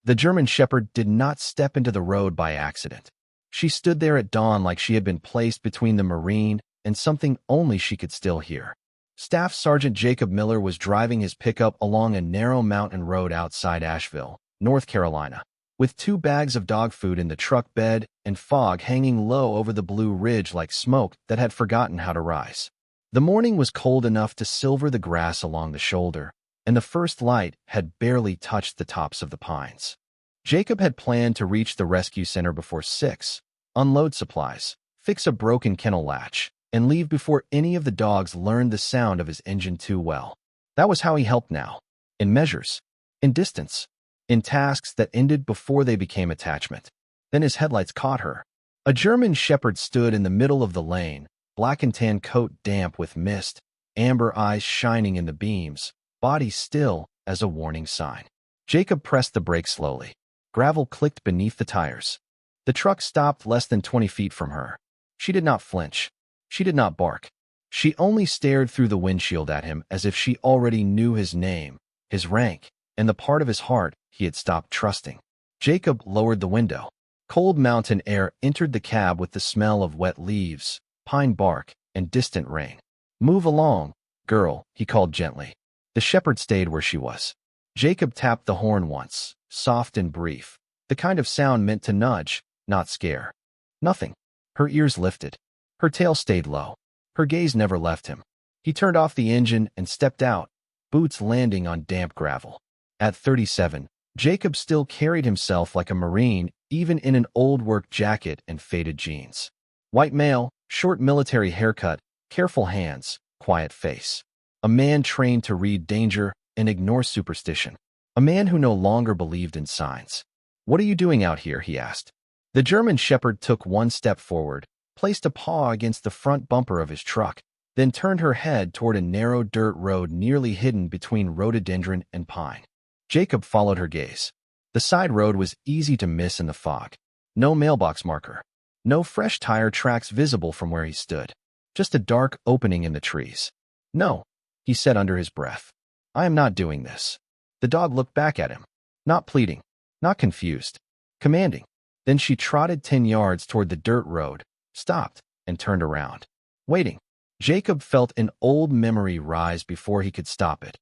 The German Shepherd did not step into the road by accident. She stood there at dawn like she had been placed between the Marine and something only she could still hear. Staff Sergeant Jacob Miller was driving his pickup along a narrow mountain road outside Asheville, North Carolina, with 2 bags of dog food in the truck bed and fog hanging low over the Blue Ridge like smoke that had forgotten how to rise. The morning was cold enough to silver the grass along the shoulder, and the first light had barely touched the tops of the pines. Jacob had planned to reach the rescue center before 6, unload supplies, fix a broken kennel latch, and leave before any of the dogs learned the sound of his engine too well. That was how he helped now. In measures. In distance. In tasks that ended before they became attachment. Then his headlights caught her. A German Shepherd stood in the middle of the lane, black and tan coat damp with mist, amber eyes shining in the beams, body still as a warning sign. Jacob pressed the brake slowly. Gravel clicked beneath the tires. The truck stopped less than 20 feet from her. She did not flinch. She did not bark. She only stared through the windshield at him as if she already knew his name, his rank, and the part of his heart he had stopped trusting. Jacob lowered the window. Cold mountain air entered the cab with the smell of wet leaves, pine bark, and distant rain. "Move along, girl," he called gently. The Shepherd stayed where she was. Jacob tapped the horn once, soft and brief, the kind of sound meant to nudge, not scare. Nothing. Her ears lifted. Her tail stayed low. Her gaze never left him. He turned off the engine and stepped out, boots landing on damp gravel. At 37, Jacob still carried himself like a Marine, even in an old work jacket and faded jeans. White male, short military haircut, careful hands, quiet face. A man trained to read danger and ignore superstition. A man who no longer believed in signs. "What are you doing out here?" he asked. The German Shepherd took one step forward, placed a paw against the front bumper of his truck, then turned her head toward a narrow dirt road nearly hidden between rhododendron and pine. Jacob followed her gaze. The side road was easy to miss in the fog. No mailbox marker. No fresh tire tracks visible from where he stood. Just a dark opening in the trees. "No," he said under his breath. "I am not doing this." The dog looked back at him. Not pleading. Not confused. Commanding. Then she trotted 10 yards toward the dirt road, stopped, and turned around. Waiting. Jacob felt an old memory rise before he could stop it.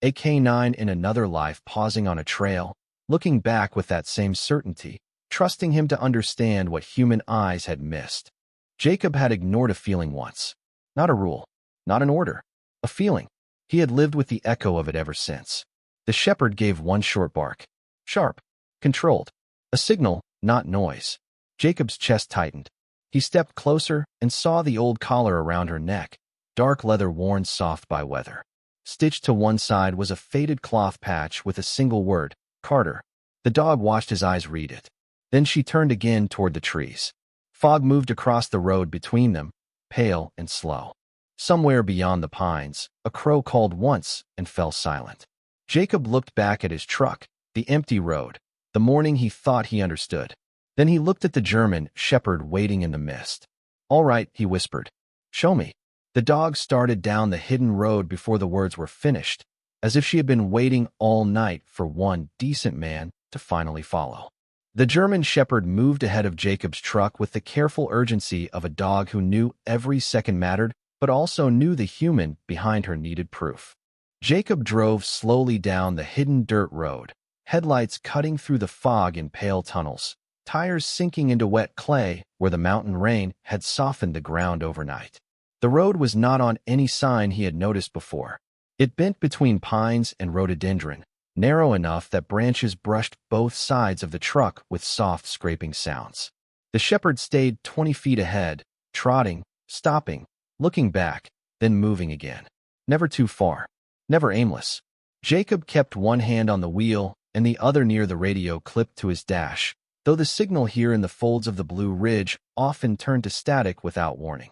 A canine in another life pausing on a trail, looking back with that same certainty, trusting him to understand what human eyes had missed. Jacob had ignored a feeling once. Not a rule. Not an order. A feeling. He had lived with the echo of it ever since. The Shepherd gave one short bark. Sharp. Controlled. A signal, not noise. Jacob's chest tightened. He stepped closer and saw the old collar around her neck, dark leather worn soft by weather. Stitched to one side was a faded cloth patch with a single word, Carter. The dog watched his eyes read it. Then she turned again toward the trees. Fog moved across the road between them, pale and slow. Somewhere beyond the pines, a crow called once and fell silent. Jacob looked back at his truck, the empty road, the morning he thought he understood. Then he looked at the German Shepherd waiting in the mist. "All right," he whispered. "Show me." The dog started down the hidden road before the words were finished, as if she had been waiting all night for one decent man to finally follow. The German Shepherd moved ahead of Jacob's truck with the careful urgency of a dog who knew every second mattered, but also knew the human behind her needed proof. Jacob drove slowly down the hidden dirt road, headlights cutting through the fog in pale tunnels, tires sinking into wet clay where the mountain rain had softened the ground overnight. The road was not on any sign he had noticed before. It bent between pines and rhododendron, narrow enough that branches brushed both sides of the truck with soft scraping sounds. The Shepherd stayed 20 feet ahead, trotting, stopping, looking back, then moving again. Never too far. Never aimless. Jacob kept one hand on the wheel and the other near the radio clipped to his dash, though the signal here in the folds of the Blue Ridge often turned to static without warning.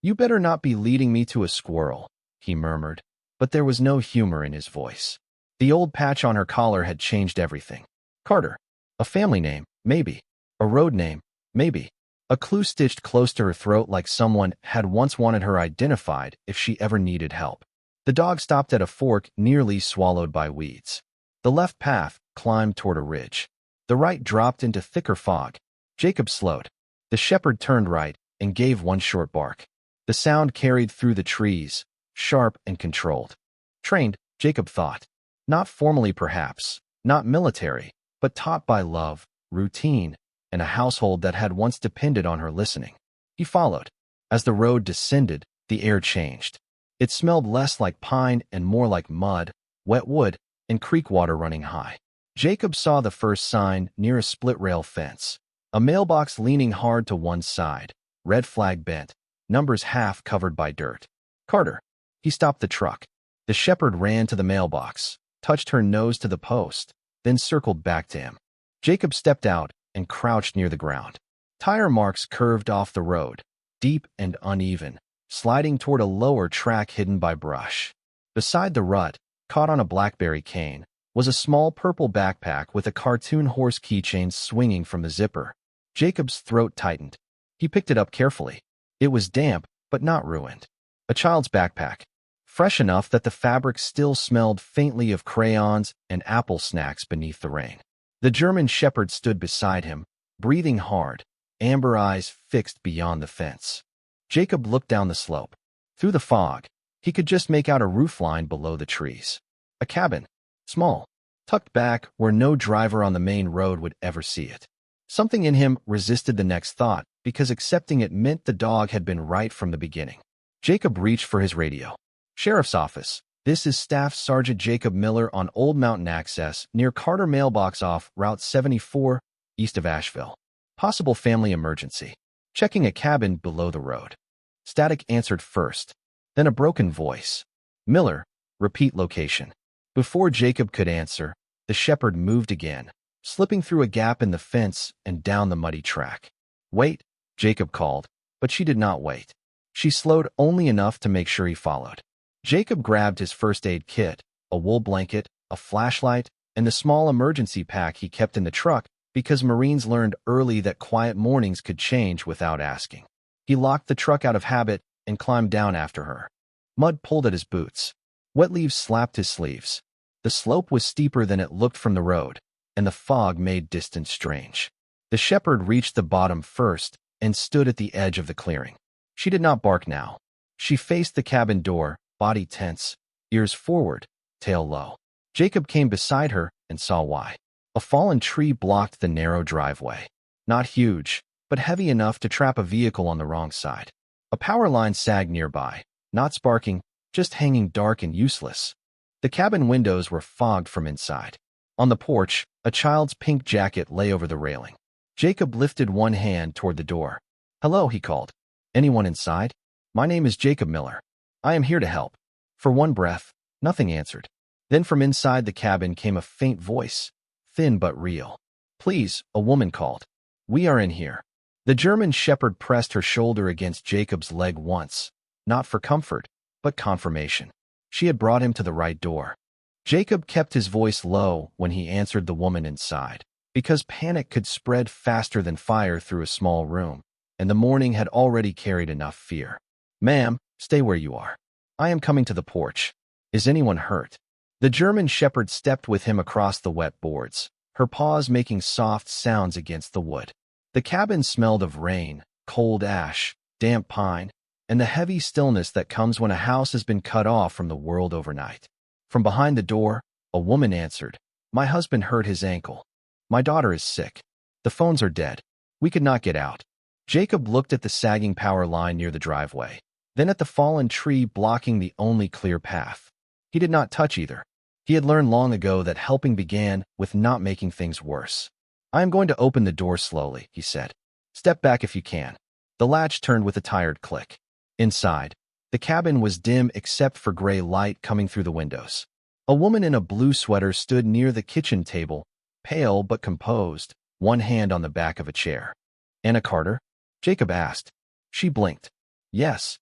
"You better not be leading me to a squirrel," he murmured, but there was no humor in his voice. The old patch on her collar had changed everything. Carter. A family name, maybe. A road name, maybe. A clue stitched close to her throat like someone had once wanted her identified if she ever needed help. The dog stopped at a fork nearly swallowed by weeds. The left path climbed toward a ridge. The right dropped into thicker fog. Jacob slowed. The shepherd turned right and gave one short bark. The sound carried through the trees, sharp and controlled. Trained, Jacob thought. Not formally perhaps, not military, but taught by love, routine, and a household that had once depended on her listening. He followed. As the road descended, the air changed. It smelled less like pine and more like mud, wet wood, and creek water running high. Jacob saw the first sign near a split-rail fence. A mailbox leaning hard to one side, red flag bent, numbers half covered by dirt. Carter. He stopped the truck. The shepherd ran to the mailbox, touched her nose to the post, then circled back to him. Jacob stepped out and crouched near the ground. Tire marks curved off the road, deep and uneven, sliding toward a lower track hidden by brush. Beside the rut, caught on a blackberry cane, was a small purple backpack with a cartoon horse keychain swinging from the zipper. Jacob's throat tightened. He picked it up carefully. It was damp, but not ruined. A child's backpack, fresh enough that the fabric still smelled faintly of crayons and apple snacks beneath the rain. The German shepherd stood beside him, breathing hard, amber eyes fixed beyond the fence. Jacob looked down the slope. Through the fog, he could just make out a roofline below the trees. A cabin, small, tucked back where no driver on the main road would ever see it. Something in him resisted the next thought because accepting it meant the dog had been right from the beginning. Jacob reached for his radio. Sheriff's Office. This is Staff Sergeant Jacob Miller on Old Mountain Access near Carter Mailbox off Route 74, east of Asheville. Possible family emergency. Checking a cabin below the road. Static answered first, then a broken voice. Miller, repeat location. Before Jacob could answer, the shepherd moved again, slipping through a gap in the fence and down the muddy track. Wait, Jacob called, but she did not wait. She slowed only enough to make sure he followed. Jacob grabbed his first aid kit, a wool blanket, a flashlight, and the small emergency pack he kept in the truck because Marines learned early that quiet mornings could change without asking. He locked the truck out of habit and climbed down after her. Mud pulled at his boots. Wet leaves slapped his sleeves. The slope was steeper than it looked from the road, and the fog made distance strange. The shepherd reached the bottom first and stood at the edge of the clearing. She did not bark now. She faced the cabin door, body tense, ears forward, tail low. Jacob came beside her and saw why. A fallen tree blocked the narrow driveway. Not huge, but heavy enough to trap a vehicle on the wrong side. A power line sagged nearby, not sparking, just hanging dark and useless. The cabin windows were fogged from inside. On the porch, a child's pink jacket lay over the railing. Jacob lifted one hand toward the door. Hello, he called. Anyone inside? My name is Jacob Miller. I am here to help. For one breath, nothing answered. Then from inside the cabin came a faint voice, thin but real. Please, a woman called. We are in here. The German shepherd pressed her shoulder against Jacob's leg once, not for comfort, but confirmation. She had brought him to the right door. Jacob kept his voice low when he answered the woman inside, because panic could spread faster than fire through a small room, and the morning had already carried enough fear. Ma'am, stay where you are. I am coming to the porch. Is anyone hurt? The German shepherd stepped with him across the wet boards, her paws making soft sounds against the wood. The cabin smelled of rain, cold ash, damp pine, and the heavy stillness that comes when a house has been cut off from the world overnight. From behind the door, a woman answered. My husband hurt his ankle. My daughter is sick. The phones are dead. We could not get out. Jacob looked at the sagging power line near the driveway, then at the fallen tree blocking the only clear path. He did not touch either. He had learned long ago that helping began with not making things worse. I am going to open the door slowly, he said. Step back if you can. The latch turned with a tired click. Inside, the cabin was dim except for gray light coming through the windows. A woman in a blue sweater stood near the kitchen table, pale but composed, one hand on the back of a chair. Anna Carter? Jacob asked. She blinked. Yes.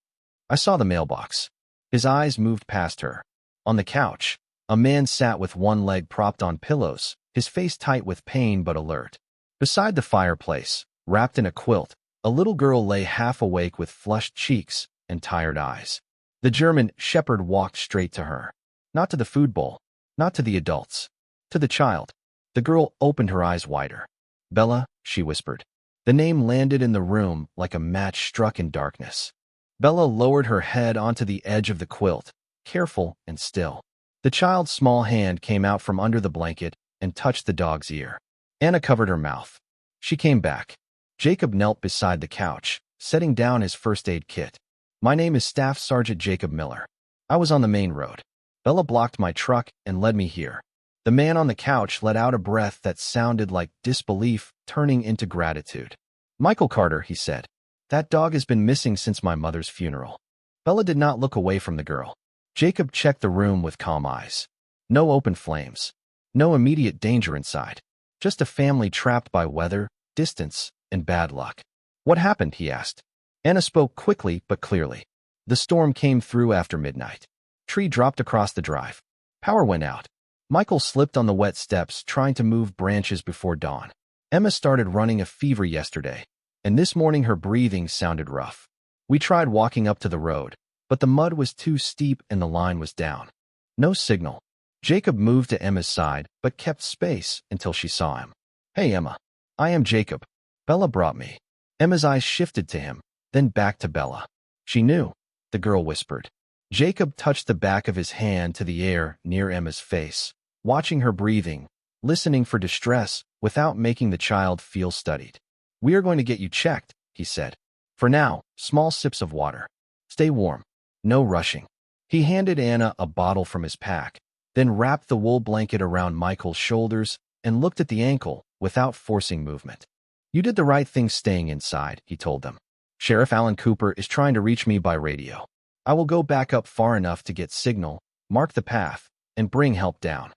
I saw the mailbox. His eyes moved past her. On the couch, a man sat with one leg propped on pillows, his face tight with pain but alert. Beside the fireplace, wrapped in a quilt, a little girl lay half awake with flushed cheeks and tired eyes. The German shepherd walked straight to her. Not to the food bowl, not to the adults, to the child. The girl opened her eyes wider. Bella, she whispered. The name landed in the room like a match struck in darkness. Bella lowered her head onto the edge of the quilt, careful and still. The child's small hand came out from under the blanket and touched the dog's ear. Anna covered her mouth. She came back. Jacob knelt beside the couch, setting down his first aid kit. My name is Staff Sergeant Jacob Miller. I was on the main road. Bella blocked my truck and led me here. The man on the couch let out a breath that sounded like disbelief turning into gratitude. Michael Carter, he said. That dog has been missing since my mother's funeral. Bella did not look away from the girl. Jacob checked the room with calm eyes. No open flames. No immediate danger inside. Just a family trapped by weather, distance, and bad luck. What happened? He asked. Anna spoke quickly but clearly. The storm came through after midnight. Tree dropped across the drive. Power went out. Michael slipped on the wet steps trying to move branches before dawn. Emma started running a fever yesterday, and this morning her breathing sounded rough. We tried walking up to the road, but the mud was too steep and the line was down. No signal. Jacob moved to Emma's side, but kept space until she saw him. Hey, Emma. I am Jacob. Bella brought me. Emma's eyes shifted to him, then back to Bella. She knew, the girl whispered. Jacob touched the back of his hand to the air near Emma's face, watching her breathing, listening for distress without making the child feel studied. We are going to get you checked, he said. For now, small sips of water. Stay warm. No rushing. He handed Anna a bottle from his pack, then wrapped the wool blanket around Michael's shoulders and looked at the ankle without forcing movement. You did the right thing staying inside, he told them. Sheriff Alan Cooper is trying to reach me by radio. I will go back up far enough to get signal, mark the path, and bring help down.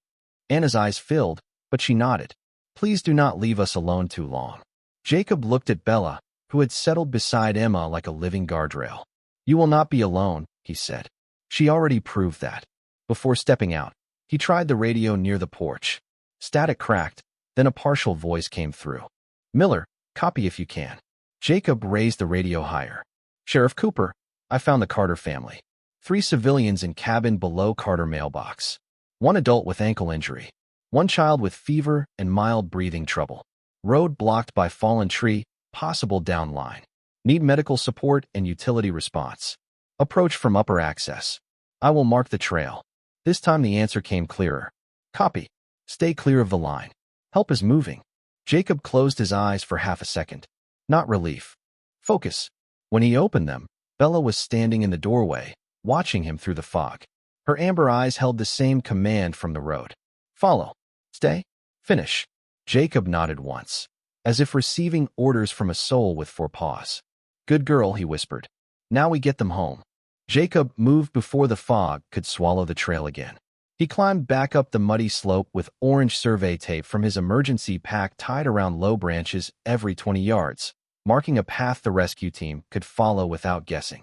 Anna's eyes filled, but she nodded. Please do not leave us alone too long. Jacob looked at Bella, who had settled beside Emma like a living guardrail. You will not be alone, he said. She already proved that. Before stepping out, he tried the radio near the porch. Static cracked, then a partial voice came through. Miller, copy if you can. Jacob raised the radio higher. Sheriff Cooper, I found the Carter family. 3 civilians in cabin below Carter mailbox. 1 adult with ankle injury. 1 child with fever and mild breathing trouble. Road blocked by fallen tree, possible down line. Need medical support and utility response. Approach from upper access. I will mark the trail. This time the answer came clearer. Copy. Stay clear of the line. Help is moving. Jacob closed his eyes for half a second. Not relief. Focus. When he opened them, Bella was standing in the doorway, watching him through the fog. Her amber eyes held the same command from the road. Follow. Stay. Finish. Jacob nodded once, as if receiving orders from a soul with 4 paws. Good girl, he whispered. Now we get them home. Jacob moved before the fog could swallow the trail again. He climbed back up the muddy slope with orange survey tape from his emergency pack tied around low branches every 20 yards, marking a path the rescue team could follow without guessing.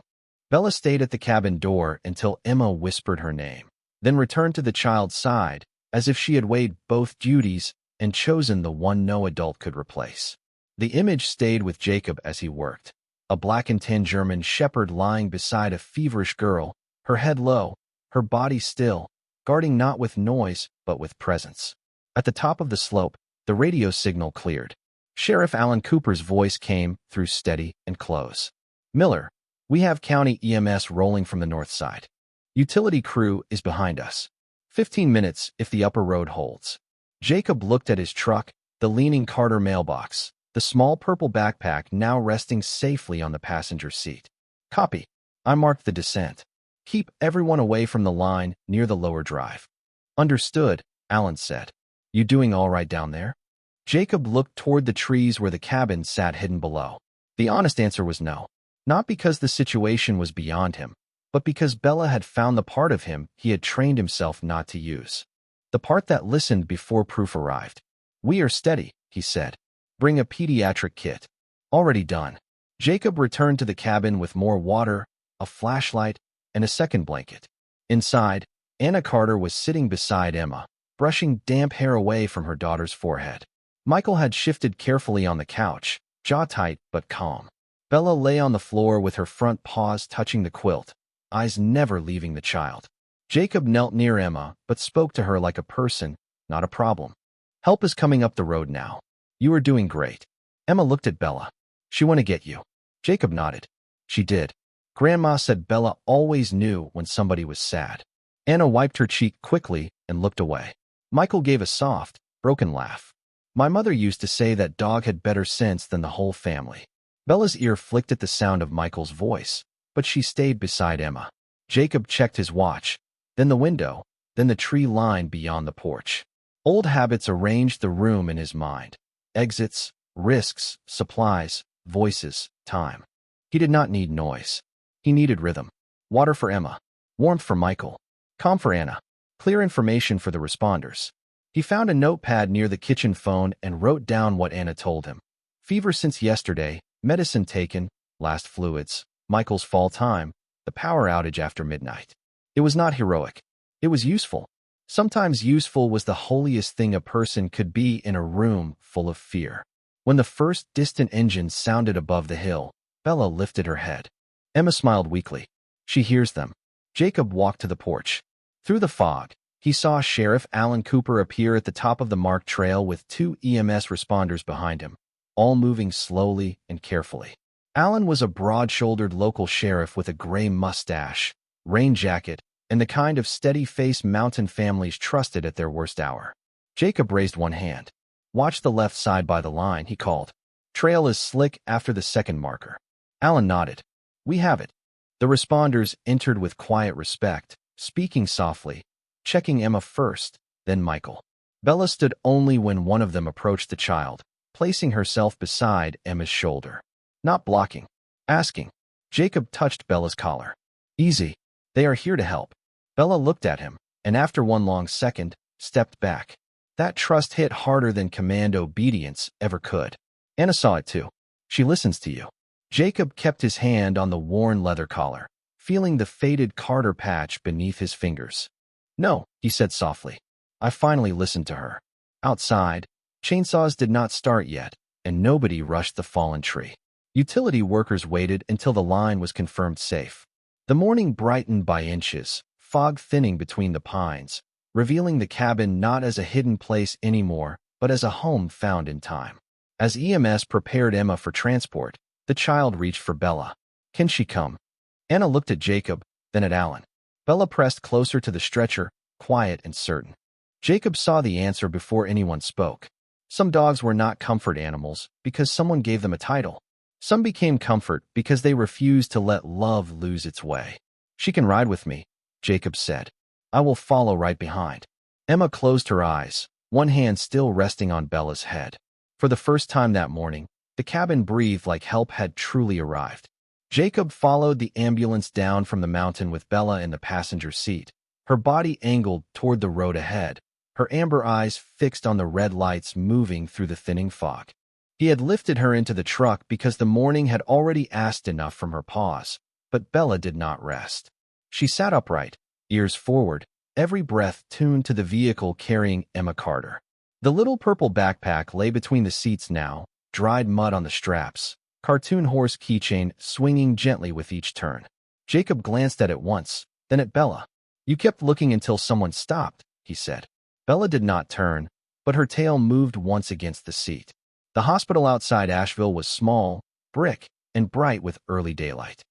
Bella stayed at the cabin door until Emma whispered her name, then returned to the child's side, as if she had weighed both duties and chosen the one no adult could replace. The image stayed with Jacob as he worked. A black and tan German shepherd lying beside a feverish girl, her head low, her body still, guarding not with noise but with presence. At the top of the slope, the radio signal cleared. Sheriff Alan Cooper's voice came through steady and close. Miller, we have county EMS rolling from the north side. Utility crew is behind us. 15 minutes if the upper road holds. Jacob looked at his truck, the leaning Carter mailbox, the small purple backpack now resting safely on the passenger seat. Copy. I marked the descent. Keep everyone away from the line near the lower drive. Understood, Alan said. You doing all right down there? Jacob looked toward the trees where the cabin sat hidden below. The honest answer was no. Not because the situation was beyond him, but because Bella had found the part of him he had trained himself not to use. The part that listened before proof arrived. We are steady, he said. Bring a pediatric kit. Already done. Jacob returned to the cabin with more water, a flashlight, and a second blanket. Inside, Anna Carter was sitting beside Emma, brushing damp hair away from her daughter's forehead. Michael had shifted carefully on the couch, jaw tight but calm. Bella lay on the floor with her front paws touching the quilt, eyes never leaving the child. Jacob knelt near Emma but spoke to her like a person, not a problem. Help is coming up the road now. You are doing great. Emma looked at Bella. She want to get you. Jacob nodded. She did. Grandma said Bella always knew when somebody was sad. Anna wiped her cheek quickly and looked away. Michael gave a soft, broken laugh. My mother used to say that dog had better sense than the whole family. Bella's ear flicked at the sound of Michael's voice, but she stayed beside Emma. Jacob checked his watch, then the window, then the tree line beyond the porch. Old habits arranged the room in his mind. Exits, risks, supplies, voices, time. He did not need noise. He needed rhythm. Water for Emma. Warmth for Michael. Calm for Anna. Clear information for the responders. He found a notepad near the kitchen phone and wrote down what Anna told him. Fever since yesterday, medicine taken, last fluids, Michael's fall time, the power outage after midnight. It was not heroic. It was useful. Sometimes useful was the holiest thing a person could be in a room full of fear. When the first distant engine sounded above the hill, Bella lifted her head. Emma smiled weakly. She hears them. Jacob walked to the porch. Through the fog, he saw Sheriff Alan Cooper appear at the top of the marked trail with 2 EMS responders behind him, all moving slowly and carefully. Alan was a broad-shouldered local sheriff with a gray mustache, rain jacket, and the kind of steady-face mountain families trusted at their worst hour. Jacob raised one hand. Watch the left side by the line, he called. Trail is slick after the second marker. Alan nodded. We have it. The responders entered with quiet respect, speaking softly, checking Emma first, then Michael. Bella stood only when one of them approached the child, placing herself beside Emma's shoulder. Not blocking. Asking. Jacob touched Bella's collar. Easy. They are here to help. Bella looked at him, and after one long second, stepped back. That trust hit harder than command obedience ever could. Anna saw it too. She listens to you. Jacob kept his hand on the worn leather collar, feeling the faded Carter patch beneath his fingers. No, he said softly. I finally listened to her. Outside, chainsaws did not start yet, and nobody rushed the fallen tree. Utility workers waited until the line was confirmed safe. The morning brightened by inches, fog thinning between the pines, revealing the cabin not as a hidden place anymore, but as a home found in time. As EMS prepared Emma for transport, the child reached for Bella. Can she come? Anna looked at Jacob, then at Alan. Bella pressed closer to the stretcher, quiet and certain. Jacob saw the answer before anyone spoke. Some dogs were not comfort animals because someone gave them a title. Some became comfort because they refused to let love lose its way. She can ride with me, Jacob said. I will follow right behind. Emma closed her eyes, one hand still resting on Bella's head. For the first time that morning, the cabin breathed like help had truly arrived. Jacob followed the ambulance down from the mountain with Bella in the passenger seat, her body angled toward the road ahead, her amber eyes fixed on the red lights moving through the thinning fog. He had lifted her into the truck because the morning had already asked enough from her paws, but Bella did not rest. She sat upright, ears forward, every breath tuned to the vehicle carrying Emma Carter. The little purple backpack lay between the seats now, dried mud on the straps, cartoon horse keychain swinging gently with each turn. Jacob glanced at it once, then at Bella. You kept looking until someone stopped, he said. Bella did not turn, but her tail moved once against the seat. The hospital outside Asheville was small, brick, and bright with early daylight.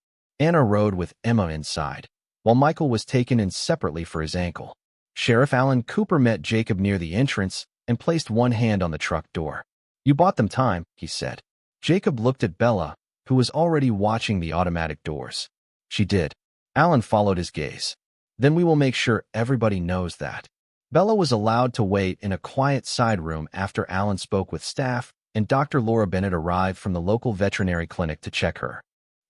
Anna rode with Emma inside, while Michael was taken in separately for his ankle. Sheriff Alan Cooper met Jacob near the entrance and placed one hand on the truck door. You bought them time, he said. Jacob looked at Bella, who was already watching the automatic doors. She did. Alan followed his gaze. Then we will make sure everybody knows that. Bella was allowed to wait in a quiet side room after Alan spoke with staff and Dr. Laura Bennett arrived from the local veterinary clinic to check her.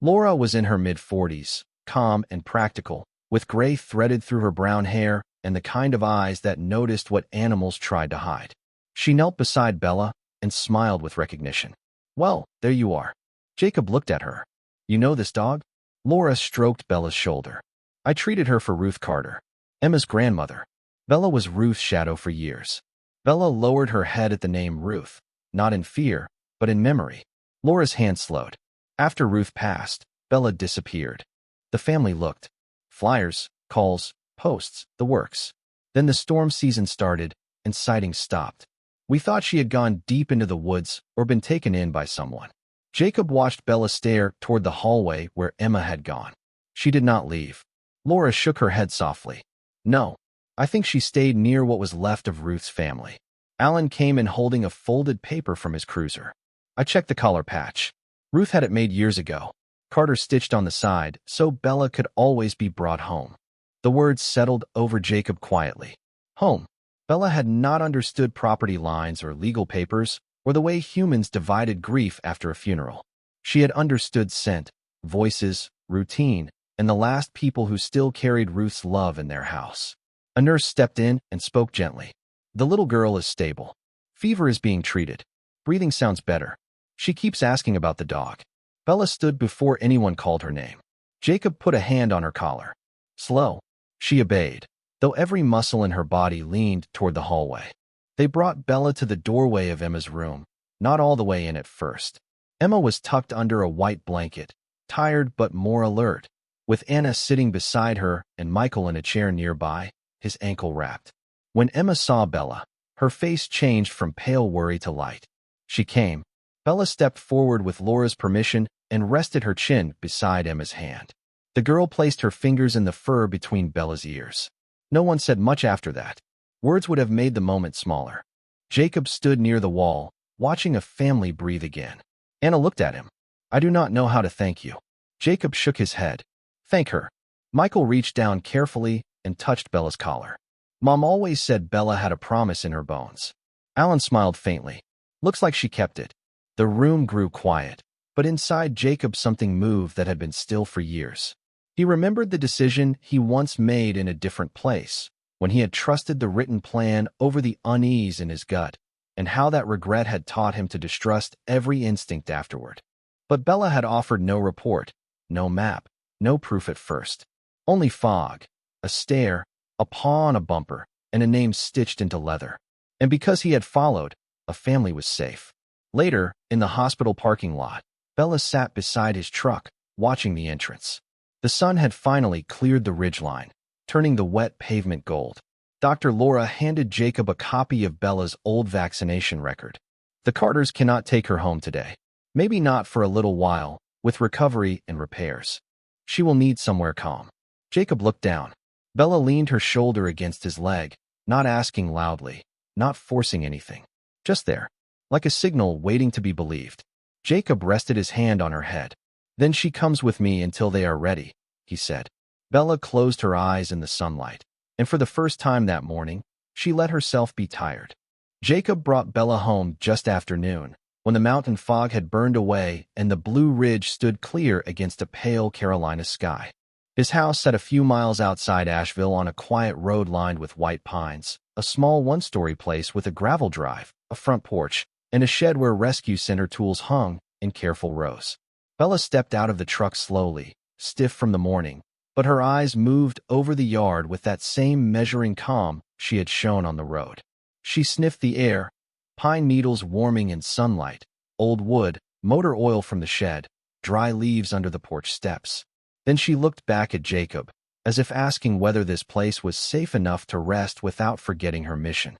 Laura was in her mid-40s, calm and practical, with gray threaded through her brown hair and the kind of eyes that noticed what animals tried to hide. She knelt beside Bella and smiled with recognition. Well, there you are. Jacob looked at her. You know this dog? Laura stroked Bella's shoulder. I treated her for Ruth Carter, Emma's grandmother. Bella was Ruth's shadow for years. Bella lowered her head at the name Ruth, not in fear, but in memory. Laura's hand slowed. After Ruth passed, Bella disappeared. The family looked. Flyers, calls, posts, the works. Then the storm season started, and sightings stopped. We thought she had gone deep into the woods or been taken in by someone. Jacob watched Bella stare toward the hallway where Emma had gone. She did not leave. Laura shook her head softly. No, I think she stayed near what was left of Ruth's family. Alan came in holding a folded paper from his cruiser. I checked the collar patch. Ruth had it made years ago. Carter stitched on the side so Bella could always be brought home. The words settled over Jacob quietly. Home. Bella had not understood property lines or legal papers or the way humans divided grief after a funeral. She had understood scent, voices, routine, and the last people who still carried Ruth's love in their house. A nurse stepped in and spoke gently. The little girl is stable. Fever is being treated. Breathing sounds better. She keeps asking about the dog. Bella stood before anyone called her name. Jacob put a hand on her collar. Slow. She obeyed, though every muscle in her body leaned toward the hallway. They brought Bella to the doorway of Emma's room, not all the way in at first. Emma was tucked under a white blanket, tired but more alert, with Anna sitting beside her and Michael in a chair nearby, his ankle wrapped. When Emma saw Bella, her face changed from pale worry to light. She came. Bella stepped forward with Laura's permission and rested her chin beside Emma's hand. The girl placed her fingers in the fur between Bella's ears. No one said much after that. Words would have made the moment smaller. Jacob stood near the wall, watching a family breathe again. Anna looked at him. I do not know how to thank you. Jacob shook his head. Thank her. Michael reached down carefully and touched Bella's collar. Mom always said Bella had a promise in her bones. Alan smiled faintly. Looks like she kept it. The room grew quiet, but inside Jacob something moved that had been still for years. He remembered the decision he once made in a different place, when he had trusted the written plan over the unease in his gut, and how that regret had taught him to distrust every instinct afterward. But Bella had offered no report, no map, no proof at first. Only fog, a stare, a paw on a bumper, and a name stitched into leather. And because he had followed, a family was safe. Later, in the hospital parking lot, Bella sat beside his truck, watching the entrance. The sun had finally cleared the ridgeline, turning the wet pavement gold. Dr. Laura handed Jacob a copy of Bella's old vaccination record. The Carters cannot take her home today. Maybe not for a little while, with recovery and repairs. She will need somewhere calm. Jacob looked down. Bella leaned her shoulder against his leg, not asking loudly, not forcing anything. Just there, like a signal waiting to be believed. Jacob rested his hand on her head. Then she comes with me until they are ready, he said. Bella closed her eyes in the sunlight, and for the first time that morning, she let herself be tired. Jacob brought Bella home just after noon, when the mountain fog had burned away and the Blue Ridge stood clear against a pale Carolina sky. His house sat a few miles outside Asheville on a quiet road lined with white pines, a small one-story place with a gravel drive, a front porch, and a shed where rescue center tools hung in careful rows. Bella stepped out of the truck slowly, stiff from the morning, but her eyes moved over the yard with that same measuring calm she had shown on the road. She sniffed the air, pine needles warming in sunlight, old wood, motor oil from the shed, dry leaves under the porch steps. Then she looked back at Jacob, as if asking whether this place was safe enough to rest without forgetting her mission.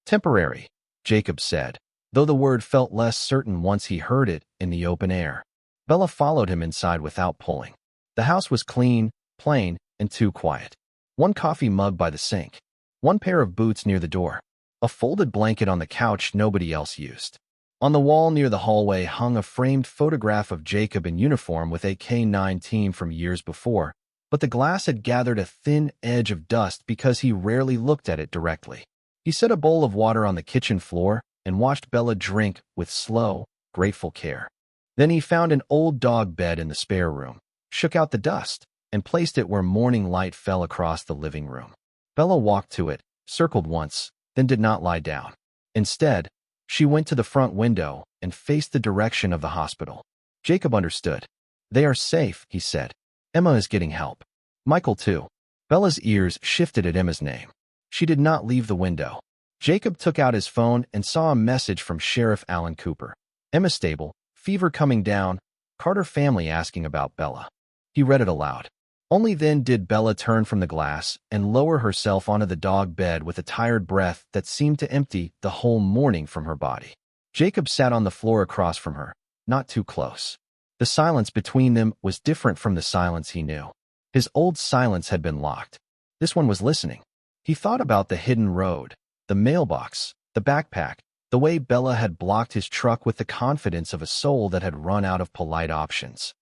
Temporary, Jacob said, though the word felt less certain once he heard it in the open air. Bella followed him inside without pulling. The house was clean, plain, and too quiet. One coffee mug by the sink. One pair of boots near the door. A folded blanket on the couch nobody else used. On the wall near the hallway hung a framed photograph of Jacob in uniform with a K-9 team from years before, but the glass had gathered a thin edge of dust because he rarely looked at it directly. He set a bowl of water on the kitchen floor and watched Bella drink with slow, grateful care. Then he found an old dog bed in the spare room, shook out the dust, and placed it where morning light fell across the living room. Bella walked to it, circled once, then did not lie down. Instead, she went to the front window and faced the direction of the hospital. Jacob understood. They are safe, he said. Emma is getting help. Michael too. Bella's ears shifted at Emma's name. She did not leave the window. Jacob took out his phone and saw a message from Sheriff Alan Cooper. Emma stable, fever coming down, Carter family asking about Bella. He read it aloud. Only then did Bella turn from the glass and lower herself onto the dog bed with a tired breath that seemed to empty the whole morning from her body. Jacob sat on the floor across from her, not too close. The silence between them was different from the silence he knew. His old silence had been locked. This one was listening. He thought about the hidden road, the mailbox, the backpack, the way Bella had blocked his truck with the confidence of a soul that had run out of polite options.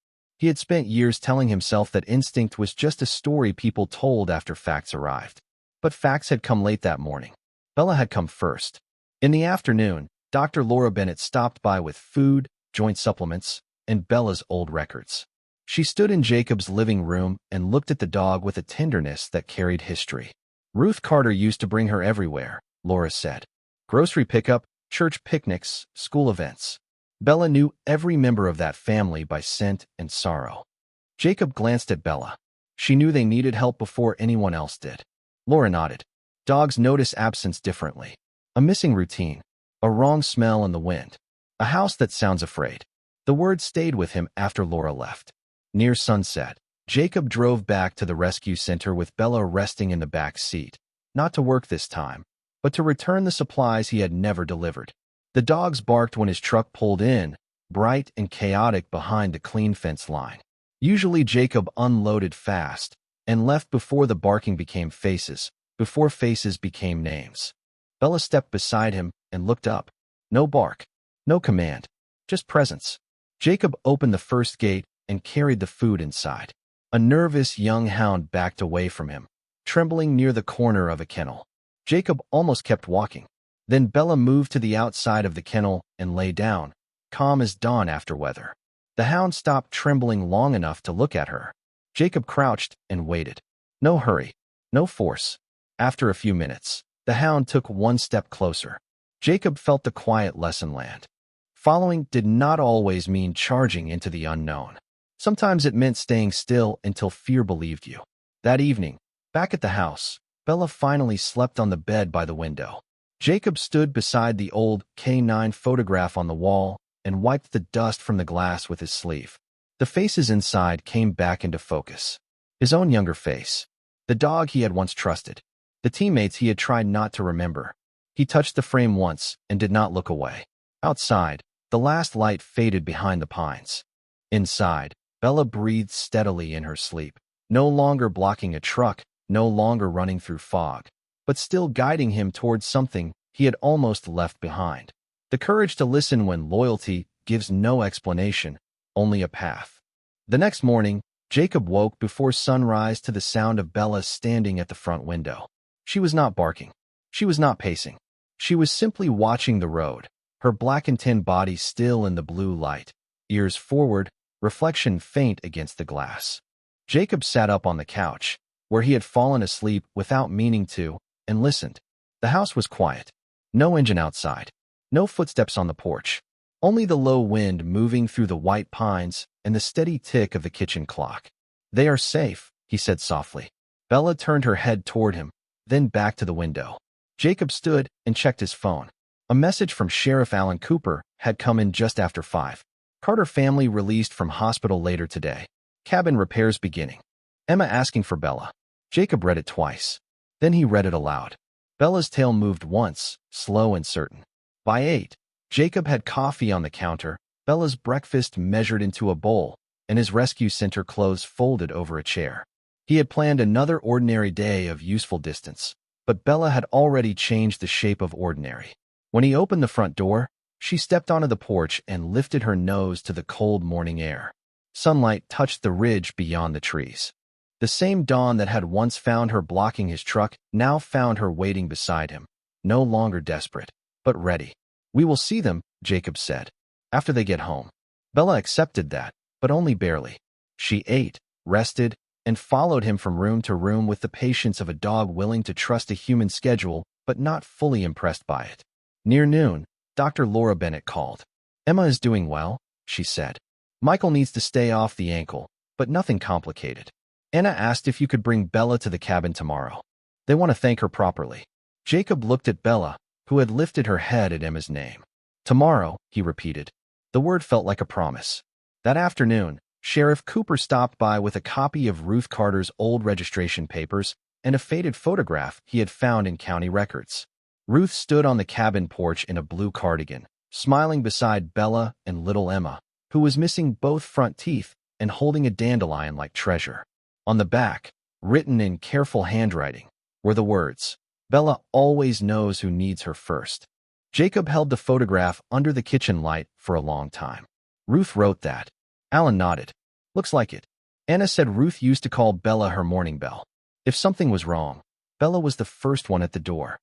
He had spent years telling himself that instinct was just a story people told after facts arrived. But facts had come late that morning. Bella had come first. In the afternoon, Dr. Laura Bennett stopped by with food, joint supplements, and Bella's old records. She stood in Jacob's living room and looked at the dog with a tenderness that carried history. Ruth Carter used to bring her everywhere, Laura said. Grocery pickup, church picnics, school events. Bella knew every member of that family by scent and sorrow. Jacob glanced at Bella. She knew they needed help before anyone else did. Laura nodded. Dogs notice absence differently. A missing routine. A wrong smell in the wind. A house that sounds afraid. The word stayed with him after Laura left. Near sunset, Jacob drove back to the rescue center with Bella resting in the back seat. Not to work this time, but to return the supplies he had never delivered. The dogs barked when his truck pulled in, bright and chaotic behind the clean fence line. Usually Jacob unloaded fast and left before the barking became faces, before faces became names. Bella stepped beside him and looked up. No bark, no command, just presence. Jacob opened the first gate and carried the food inside. A nervous young hound backed away from him, trembling near the corner of a kennel. Jacob almost kept walking. Then Bella moved to the outside of the kennel and lay down, calm as dawn after weather. The hound stopped trembling long enough to look at her. Jacob crouched and waited. No hurry, no force. After a few minutes, the hound took one step closer. Jacob felt the quiet lesson land. Following did not always mean charging into the unknown. Sometimes it meant staying still until fear believed you. That evening, back at the house, Bella finally slept on the bed by the window. Jacob stood beside the old K9 photograph on the wall and wiped the dust from the glass with his sleeve. The faces inside came back into focus. His own younger face. The dog he had once trusted. The teammates he had tried not to remember. He touched the frame once and did not look away. Outside, the last light faded behind the pines. Inside, Bella breathed steadily in her sleep, no longer blocking a truck, no longer running through fog, but still guiding him towards something he had almost left behind. The courage to listen when loyalty gives no explanation, only a path. The next morning, Jacob woke before sunrise to the sound of Bella standing at the front window. She was not barking. She was not pacing. She was simply watching the road, her black and tan body still in the blue light, ears forward, reflection faint against the glass. Jacob sat up on the couch, where he had fallen asleep without meaning to, and listened. The house was quiet. No engine outside. No footsteps on the porch. Only the low wind moving through the white pines and the steady tick of the kitchen clock. They are safe, he said softly. Bella turned her head toward him, then back to the window. Jacob stood and checked his phone. A message from Sheriff Alan Cooper had come in just after 5. Carter family released from hospital later today. Cabin repairs beginning. Emma asking for Bella. Jacob read it twice. Then he read it aloud. Bella's tail moved once, slow and certain. By 8, Jacob had coffee on the counter, Bella's breakfast measured into a bowl, and his rescue center clothes folded over a chair. He had planned another ordinary day of useful distance, but Bella had already changed the shape of ordinary. When he opened the front door, she stepped onto the porch and lifted her nose to the cold morning air. Sunlight touched the ridge beyond the trees. The same dawn that had once found her blocking his truck now found her waiting beside him, no longer desperate, but ready. We will see them, Jacob said, after they get home. Bella accepted that, but only barely. She ate, rested, and followed him from room to room with the patience of a dog willing to trust a human schedule but not fully impressed by it. Near noon, Dr. Laura Bennett called. Emma is doing well, she said. Michael needs to stay off the ankle, but nothing complicated. Anna asked if you could bring Bella to the cabin tomorrow. They want to thank her properly. Jacob looked at Bella, who had lifted her head at Emma's name. Tomorrow, he repeated. The word felt like a promise. That afternoon, Sheriff Cooper stopped by with a copy of Ruth Carter's old registration papers and a faded photograph he had found in county records. Ruth stood on the cabin porch in a blue cardigan, smiling beside Bella and little Emma, who was missing both front teeth and holding a dandelion-like treasure. On the back, written in careful handwriting, were the words, "Bella always knows who needs her first." Jacob held the photograph under the kitchen light for a long time. Ruth wrote that. Alan nodded. Looks like it. Anna said Ruth used to call Bella her morning bell. If something was wrong, Bella was the first one at the door.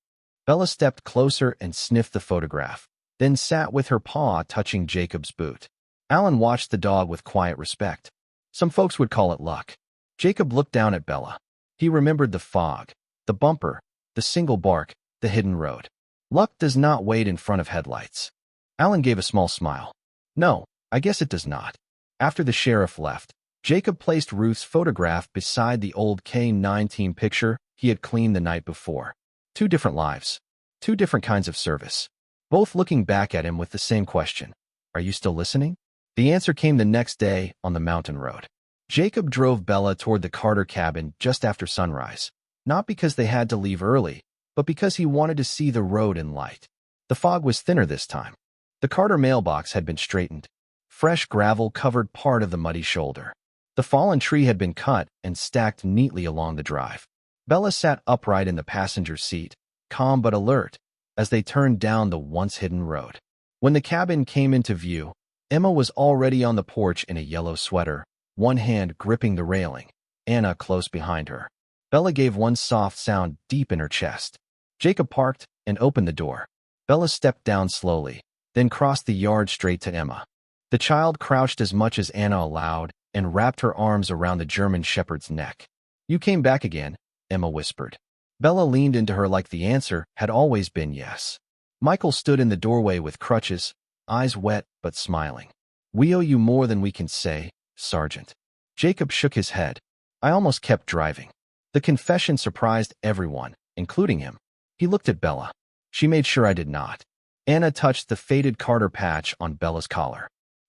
Bella stepped closer and sniffed the photograph, then sat with her paw touching Jacob's boot. Alan watched the dog with quiet respect. Some folks would call it luck. Jacob looked down at Bella. He remembered the fog, the bumper, the single bark, the hidden road. Luck does not wait in front of headlights. Alan gave a small smile. No, I guess it does not. After the sheriff left, Jacob placed Ruth's photograph beside the old K-19 picture he had cleaned the night before. 2 different lives. 2 different kinds of service. Both looking back at him with the same question. Are you still listening? The answer came the next day on the mountain road. Jacob drove Bella toward the Carter cabin just after sunrise, not because they had to leave early, but because he wanted to see the road in light. The fog was thinner this time. The Carter mailbox had been straightened. Fresh gravel covered part of the muddy shoulder. The fallen tree had been cut and stacked neatly along the drive. Bella sat upright in the passenger seat, calm but alert, as they turned down the once-hidden road. When the cabin came into view, Emma was already on the porch in a yellow sweater, one hand gripping the railing, Anna close behind her. Bella gave one soft sound deep in her chest. Jacob parked and opened the door. Bella stepped down slowly, then crossed the yard straight to Emma. The child crouched as much as Anna allowed and wrapped her arms around the German shepherd's neck. You came back again, Emma whispered. Bella leaned into her like the answer had always been yes. Michael stood in the doorway with crutches, eyes wet but smiling. We owe you more than we can say, Sergeant. Jacob shook his head. I almost kept driving. The confession surprised everyone, including him. He looked at Bella. She made sure I did not. Anna touched the faded Carter patch on Bella's collar.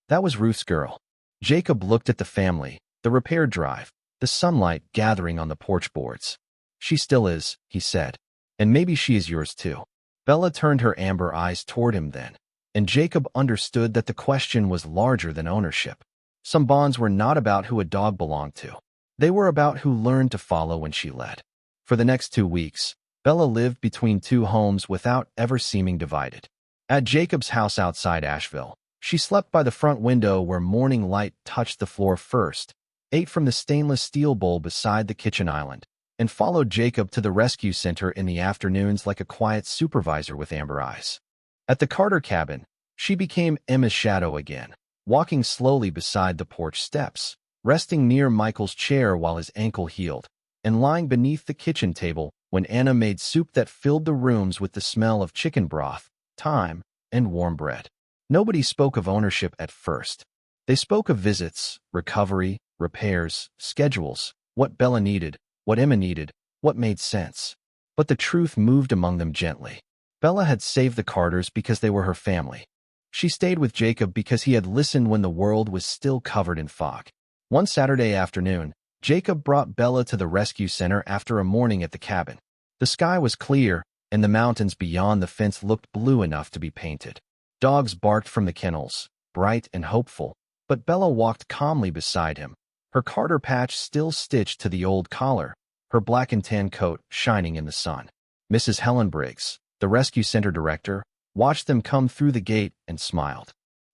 That was Ruth's girl. Jacob looked at the family, the repaired drive, the sunlight gathering on the porch boards. She still is, he said. And maybe she is yours too. Bella turned her amber eyes toward him then, and Jacob understood that the question was larger than ownership. Some bonds were not about who a dog belonged to. They were about who learned to follow when she led. For the next 2 weeks, Bella lived between 2 homes without ever seeming divided. At Jacob's house outside Asheville, she slept by the front window where morning light touched the floor first, ate from the stainless steel bowl beside the kitchen island, and followed Jacob to the rescue center in the afternoons like a quiet supervisor with amber eyes. At the Carter cabin, she became Emma's shadow again, walking slowly beside the porch steps, resting near Michael's chair while his ankle healed, and lying beneath the kitchen table when Anna made soup that filled the rooms with the smell of chicken broth, thyme, and warm bread. Nobody spoke of ownership at first. They spoke of visits, recovery, repairs, schedules, what Bella needed, what Emma needed, what made sense. But the truth moved among them gently. Bella had saved the Carters because they were her family. She stayed with Jacob because he had listened when the world was still covered in fog. One Saturday afternoon, Jacob brought Bella to the rescue center after a morning at the cabin. The sky was clear, and the mountains beyond the fence looked blue enough to be painted. Dogs barked from the kennels, bright and hopeful, but Bella walked calmly beside him, her Carter patch still stitched to the old collar, her black and tan coat shining in the sun. Mrs. Helen Briggs, the rescue center director, watched them come through the gate and smiled.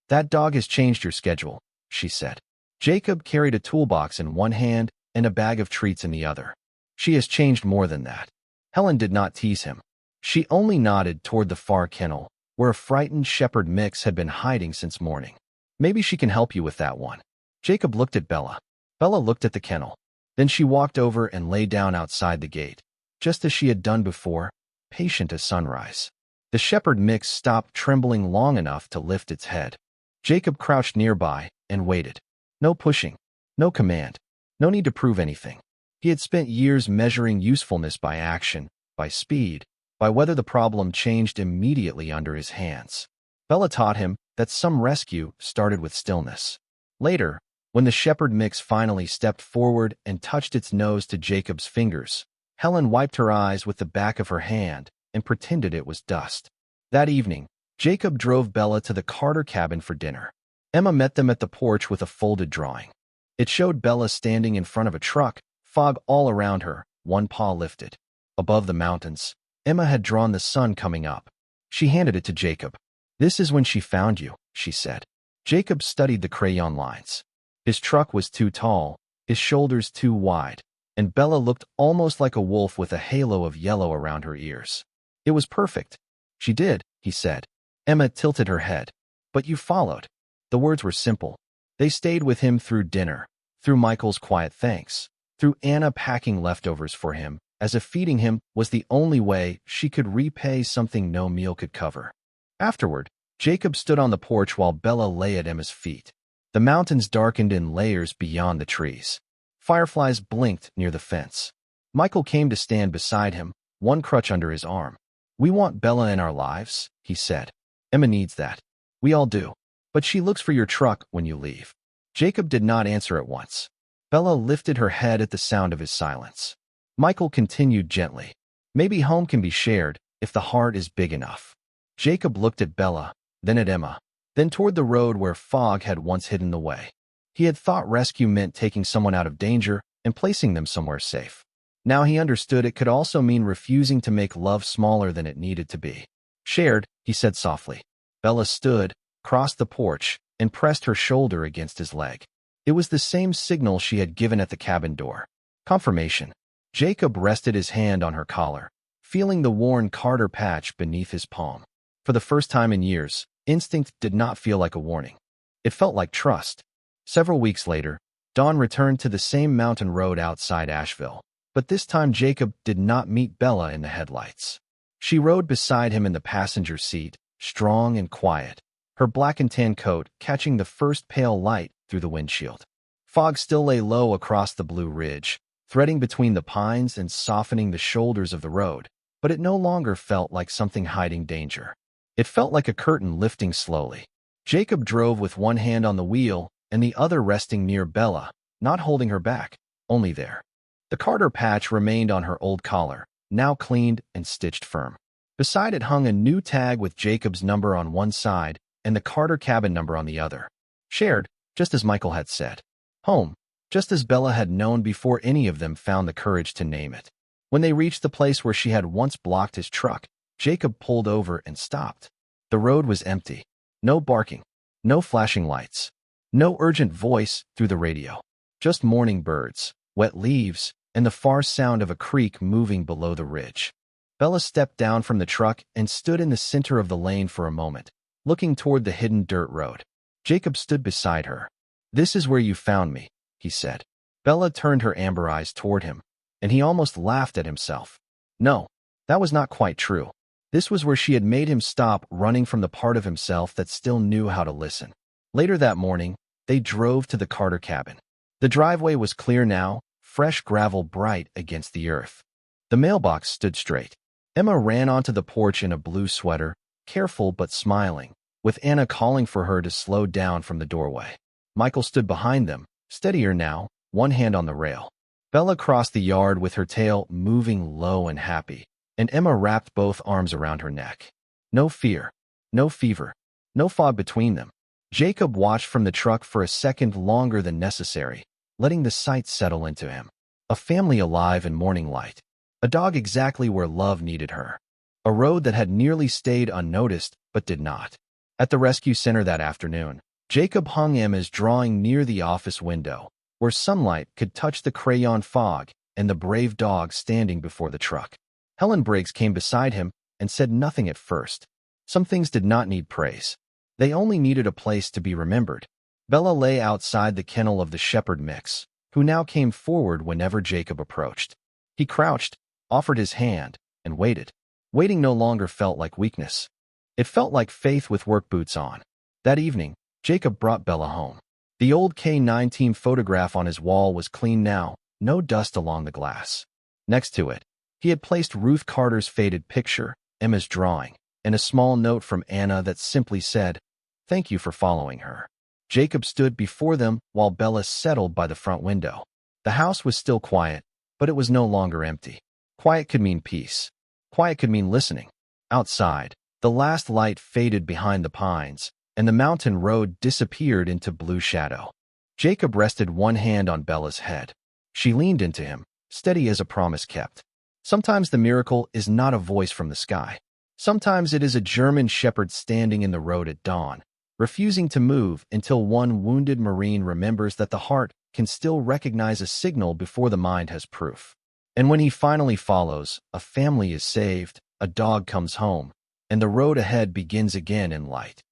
That dog has changed your schedule, she said. Jacob carried a toolbox in one hand and a bag of treats in the other. She has changed more than that. Helen did not tease him. She only nodded toward the far kennel, where a frightened shepherd mix had been hiding since morning. Maybe she can help you with that one. Jacob looked at Bella. Bella looked at the kennel. Then she walked over and lay down outside the gate, just as she had done before, patient as sunrise. The shepherd mix stopped trembling long enough to lift its head. Jacob crouched nearby and waited. No pushing, no command, no need to prove anything. He had spent years measuring usefulness by action, by speed, by whether the problem changed immediately under his hands. Bella taught him that some rescue started with stillness. Later, When the shepherd mix finally stepped forward and touched its nose to Jacob's fingers, Helen wiped her eyes with the back of her hand and pretended it was dust. That evening, Jacob drove Bella to the Carter cabin for dinner. Emma met them at the porch with a folded drawing. It showed Bella standing in front of a truck, fog all around her, one paw lifted. Above the mountains, Emma had drawn the sun coming up. She handed it to Jacob. "This is when she found you," she said. Jacob studied the crayon lines. His truck was too tall, his shoulders too wide, and Bella looked almost like a wolf with a halo of yellow around her ears. It was perfect. "She did," he said. Emma tilted her head. "But you followed." The words were simple. They stayed with him through dinner, through Michael's quiet thanks, through Anna packing leftovers for him, as if feeding him was the only way she could repay something no meal could cover. Afterward, Jacob stood on the porch while Bella lay at Emma's feet. The mountains darkened in layers beyond the trees. Fireflies blinked near the fence. Michael came to stand beside him, one crutch under his arm. "We want Bella in our lives," he said. "Emma needs that. We all do. But she looks for your truck when you leave." Jacob did not answer at once. Bella lifted her head at the sound of his silence. Michael continued gently. "Maybe home can be shared if the heart is big enough." Jacob looked at Bella, then at Emma, then toward the road where fog had once hidden the way. He had thought rescue meant taking someone out of danger and placing them somewhere safe. Now he understood it could also mean refusing to make love smaller than it needed to be. "Shared," he said softly. Bella stood, crossed the porch, and pressed her shoulder against his leg. It was the same signal she had given at the cabin door. Confirmation. Jacob rested his hand on her collar, feeling the worn Carter patch beneath his palm. For the first time in years, instinct did not feel like a warning. It felt like trust. Several weeks later, Dawn returned to the same mountain road outside Asheville, but this time Jacob did not meet Bella in the headlights. She rode beside him in the passenger seat, strong and quiet, her black and tan coat catching the first pale light through the windshield. Fog still lay low across the Blue Ridge, threading between the pines and softening the shoulders of the road, but it no longer felt like something hiding danger. It felt like a curtain lifting slowly. Jacob drove with one hand on the wheel and the other resting near Bella, not holding her back, only there. The Carter patch remained on her old collar, now cleaned and stitched firm. Beside it hung a new tag with Jacob's number on one side and the Carter cabin number on the other. Shared, just as Michael had said. Home, just as Bella had known before any of them found the courage to name it. When they reached the place where she had once blocked his truck, Jacob pulled over and stopped. The road was empty. No barking, no flashing lights, no urgent voice through the radio. Just morning birds, wet leaves, and the far sound of a creek moving below the ridge. Bella stepped down from the truck and stood in the center of the lane for a moment, looking toward the hidden dirt road. Jacob stood beside her. "This is where you found me," he said. Bella turned her amber eyes toward him, and he almost laughed at himself. No, that was not quite true. This was where she had made him stop running from the part of himself that still knew how to listen. Later that morning, they drove to the Carter cabin. The driveway was clear now, fresh gravel bright against the earth. The mailbox stood straight. Emma ran onto the porch in a blue sweater, careful but smiling, with Anna calling for her to slow down from the doorway. Michael stood behind them, steadier now, one hand on the rail. Bella crossed the yard with her tail moving low and happy, and Emma wrapped both arms around her neck. No fear, no fever, no fog between them. Jacob watched from the truck for a second longer than necessary, letting the sight settle into him. A family alive in morning light. A dog exactly where love needed her. A road that had nearly stayed unnoticed, but did not. At the rescue center that afternoon, Jacob hung Emma's drawing near the office window, where sunlight could touch the crayon fog and the brave dog standing before the truck. Helen Briggs came beside him and said nothing at first. Some things did not need praise. They only needed a place to be remembered. Bella lay outside the kennel of the shepherd mix, who now came forward whenever Jacob approached. He crouched, offered his hand, and waited. Waiting no longer felt like weakness. It felt like faith with work boots on. That evening, Jacob brought Bella home. The old K9 team photograph on his wall was clean now, no dust along the glass. Next to it, he had placed Ruth Carter's faded picture, Emma's drawing, and a small note from Anna that simply said, "Thank you for following her." Jacob stood before them while Bella settled by the front window. The house was still quiet, but it was no longer empty. Quiet could mean peace. Quiet could mean listening. Outside, the last light faded behind the pines, and the mountain road disappeared into blue shadow. Jacob rested one hand on Bella's head. She leaned into him, steady as a promise kept. Sometimes the miracle is not a voice from the sky. Sometimes it is a German shepherd standing in the road at dawn, refusing to move until one wounded Marine remembers that the heart can still recognize a signal before the mind has proof. And when he finally follows, a family is saved, a dog comes home, and the road ahead begins again in light.